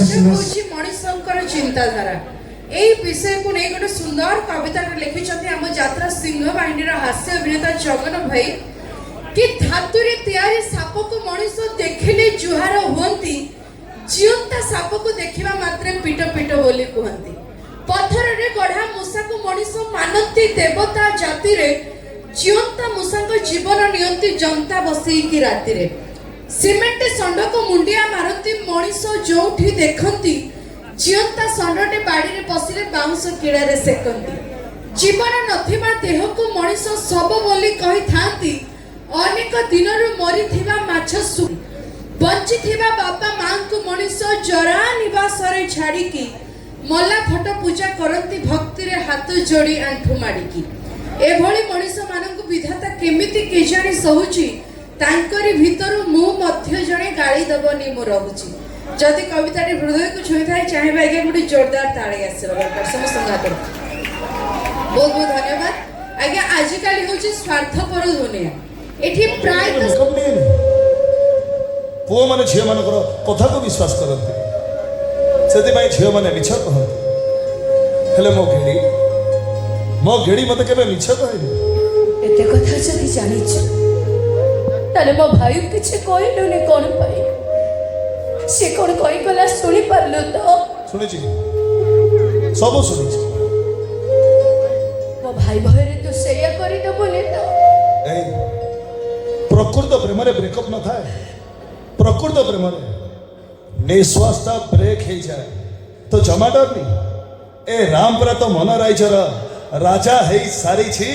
मनीषंकर चिंताधारा यही विषय को नहीं गोटे सुंदर कविता लिखिं आम यात्रा सिंह बाहिनी हास्य अभिनेता जगन भाई कि धातुरे तैयारी साप को मनीष देखिले जुहार हुंती जीवंता साप को देखा मात्रे पिट पिट बोली कहती पत्थर रे गढ़ा मूषा को मनीष मानती देवता जाति रे जीवंता मूषा जीवन नियंती जनता बसईकी राति रे सिमेंट षंड को मुंडिया मारती मनीष जोठी देखती जीवंता षंडटे बाड़ी रे पसिले बाउंस किड़ा रे सेकंती जीवन नथिबा देह को मनीष सब बोली कहि थांती अनेक दिनरु मरी थिबा माछ सु बंची थिबा बापा मां को मनीष जरा निवास रे छाड़ी की मल्ला फोटो पूजा करती भक्ति रे हाथ जोड़ी आंठू माड़ी की एभली मनीष मानक विधाता केमिति केजाणी सहुची तांकरी भीतर मु मध्य जणे गाली दबनी मु रहूची जदि कविताटी हृदय को छुई थाए चाहे आगे गोटे जोरदार ताड़ी आसो समस्त बहुत बहुत धन्यवाद आज्ञा आजिकाली हूँ स्वार्थपर दुनिया एठी प्राय पुओ माने झियो मानकर कथा को विश्वास करते से झियो माने मिछ कहते हेले मो घेड़ी मते केबे मिछ कहले एते कथा जदि जानिछ ताले मो भाई किछ कहलुनी कोन पाई से कोन कहि गला सुनि परलु तो सुनिछि सब सुनिछि मो भाई भयरे तो सेया करि दबोले तो ए प्रकृत प्रेम रे ब्रेकअप न थाए प्रकृत प्रेम रे निश्वासता ब्रेक हो जाए तो जमा डर नहीं ए रामपुरा तो मन राइचर राजा है सारी छी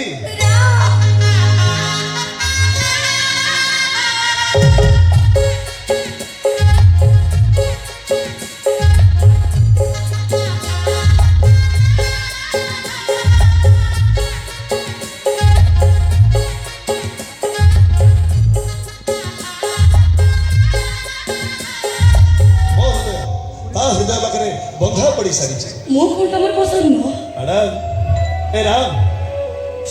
हृदय पाखे बंधा पड़ी सारी मो कोन तमर पसंद न अड़ा ए राम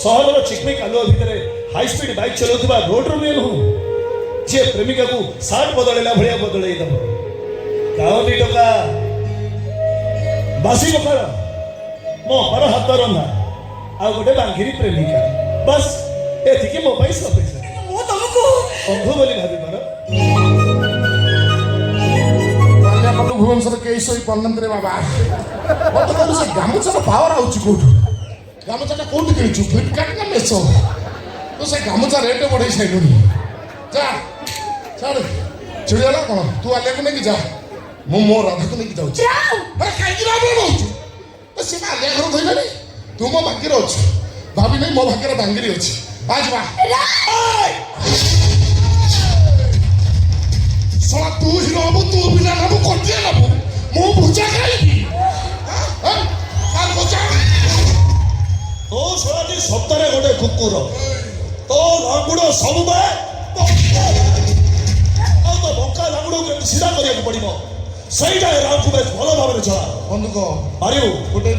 सहर चिकमिक आलुआ भितर हाई स्पीड बाइक चलाउथिबा रोड रो मेल हूँ जे प्रेमिका को साठ बदलैला भलिया बदलै दब गाँव दी टका बासी पखाड़ मो हर हाथ रंधा आ गोटे बांघिरी प्रेमिका बस एथिके मो पाई सब पैसा मो तुमको बंधु बोली भाबी पार भुवनेश्वर के सही पन्नंतरे बाबा मत कहू से गामुछार पावर आउची कोठु गामुछाटा कोठु किनिछु फ्लिपकार्ट ना मेसो तो से गामुछा रेट बढ़ाई साइलुनी जा छाड़ चिड़ियाला कोन तू आले को नेकी जा मो राधा को नेकी जाउची अरे काई की राधा रहउची तो से आले घर धइलानी तू मो भाग्य रे अछि भाभी नहीं मो भाग्य रे बांगिरी अछि आज बा सोला तू हिरो अब तू बिना ना मु कोटिया ना मु भुजा खाइबी हां काल भुजा तो सोला जी सप्ताहे गोटे कुकुर तो लांगुड़ सब बे तो बंका लांगुड़ के सीधा करिया पड़िबो सहीटा राम को बेस भलो भाबरे चला बंदुक मारियो गोटे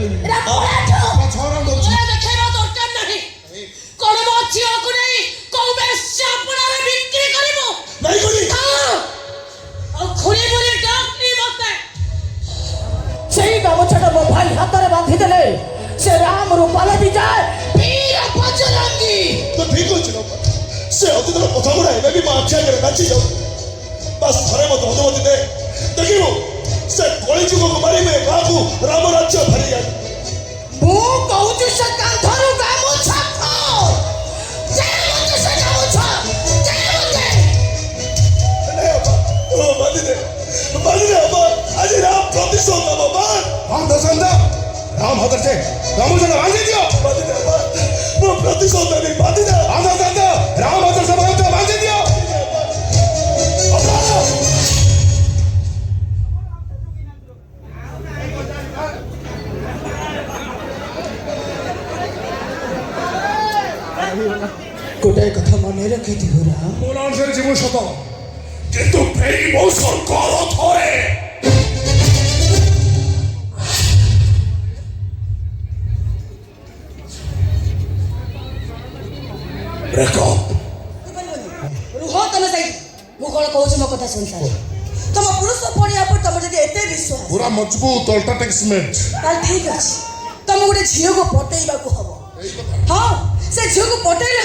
छोरा दो देखेबा दरकार नाही कोन मो झियो को नहीं को बेस चापड़ा रे बिक्री करबो नहीं करी खुली बोली डाकनी मते सही गामछाटा मो भाई हाथ रे बांधी देले से राम रूपाले भी जाए वीर बजरंगी तो ठीक हो चलो से अतीत कथा गुड़ा एबे भी माछा करे नाची जाऊ बस थरे मत अनुमति दे देखिबो से कଳି जुग को मारी में बाबू राम राज्य भरी जाए मु कहू से कांधरू गामछा खाओ जे मत से गामछा जे मत बांधी दे अब्बा आज राम प्रतिशोध बाबा हां दसंदा राम हदर से गामुछा बांधी दियो बांधी दे अब्बा वो प्रतिशोध नहीं बांधी दे हां दसंदा राम हदर से बांधी दियो गोटे कथा मन रखी थी हो राम बोलान से जीव सत किंतु फेरी मौसम करो थोरे ब्रेकअप रुहो तमे सही मु कोन कहू मो कथा सुन सारे तुम पुरुष पड़िया पर तुम ଯଦି ଏତେ ବିଶ୍ୱାସ ପୁରା ମଜବୁତ ଅଲ୍ଟ୍ରାଟେକ୍ ସିମେଣ୍ଟ। ତାହେଲେ ଠିକ ଅଛି ତମେ ଗୋଟେ ଝିଅକୁ ପଟେଇବାକୁ ହବ। ଏଇ କଥା। ହଁ ସେ ଝିଅକୁ ପଟେଇଲେ